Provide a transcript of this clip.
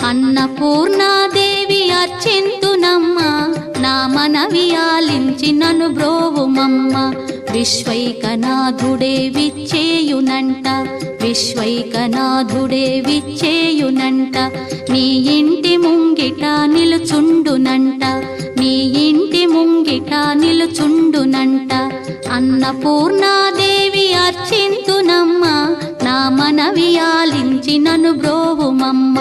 అన్నపూర్ణాదేవి అర్చింతునమ్మ, నా మనవి ఆలించి నన్ను బ్రోవుమమ్మ. విశ్వైకనాథుడే విచ్చేయునంట, విశ్వైకనాథుడే విచ్చేయునంట. నీ ఇంటి ముంగిట నిలుచుండునంట, నీ ఇంటి ముంగిట నిలుచుండునంట. అన్నపూర్ణాదేవి అర్చింతునమ్మ, నా మనవి ఆలించి నన్ను బ్రోవుమమ్మ.